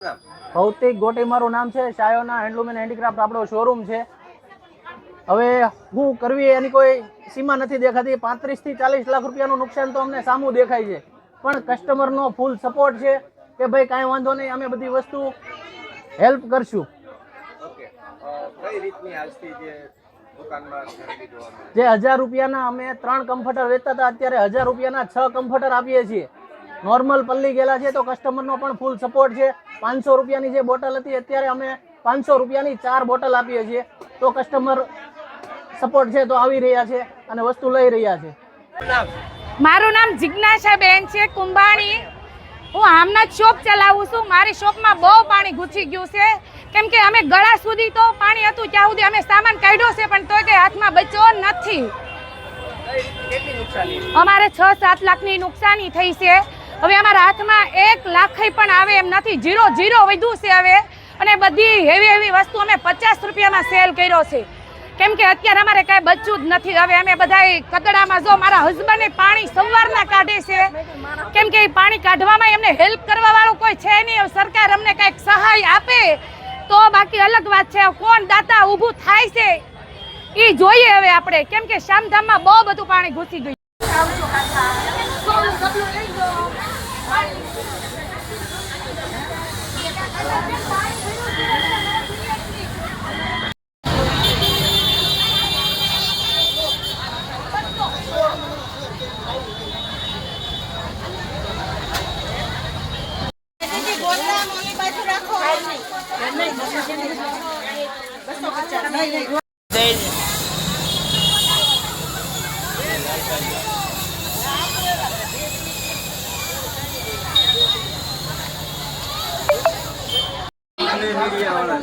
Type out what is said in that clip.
ભૌતિક ગોટી મારું નામ છે। શાયોના હેન્ડલૂમ એન્ડ હેન્ડીક્રાફ્ટ આપણો શોરૂમ છે। હવે હું કરવી એની કોઈ સીમા નથી દેખાતી। 35 થી 40 લાખ રૂપિયાનું નુકસાન તો અમને સામું દેખાય છે, પણ કસ્ટમરનો ફૂલ સપોર્ટ છે કે ભાઈ કાંઈ વાંધો નહીં, અમે બધી વસ્તુ હેલ્પ કરશું। કઈ રીતની આજથી જે દુકાનમાં જે 1000 રૂપિયાના અમે 3 કમ્ફર્ટર વેચતા હતા, અત્યારે 1000 રૂપિયાના 6 કમ્ફર્ટર આપીએ છીએ। નોર્મલ પલ્લી ગયેલા છે તો કસ્ટમરનો પણ ફૂલ સપોર્ટ છે। 500 રૂપિયાની જે બોટલ હતી અત્યારે અમે 500 રૂપિયાની 4 બોટલ આપીએ છીએ, તો કસ્ટમર સપોર્ટ છે તો આવી રહ્યા છે અને વસ્તુ લઈ રહ્યા છે। મારું નામ જિજ્ઞાસાબેન છે કુંભાણી। હું આમના શોપ ચલાવું છું। મારી શોપમાં બહુ પાણી ઘૂસી ગયું છે, કેમ કે અમે ગળા સુધી તો પાણી હતું ત્યાં સુધી અમે સામાન કાઢ્યો છે, પણ તોય કઈ હાથમાં બચ્યો નથી। અમારે 6-7 લાખની નુકસાની થઈ છે। હવે અમારા હાથમાં 1 લાખ પણ આવે એમ નથી, 0 વધ્યું છે હવે। અને બધી હેવી વસ્તુ અમે 50 રૂપિયામાં સેલ કર્યો છે, કેમ કે અત્યારે અમારે કાંઈ બચ્યું જ નથી। હવે અમે બધા કતડામાં જો મારા હસબન્ડે પાણી સવારના કાઢે છે, કેમ કે પાણી કાઢવામાં એમને હેલ્પ કરવા વાળું કોઈ છે નહીં। સરકાર અમને કંઈક સહાય આપે તો બાકી અલગ વાત છે। કોણ દાતા ઊભું થાય છે એ જોઈએ હવે આપણે, કેમ કે શામધામમાં બહુ બધું પાણી ઘૂસી ગયું। મીડિયા વાળા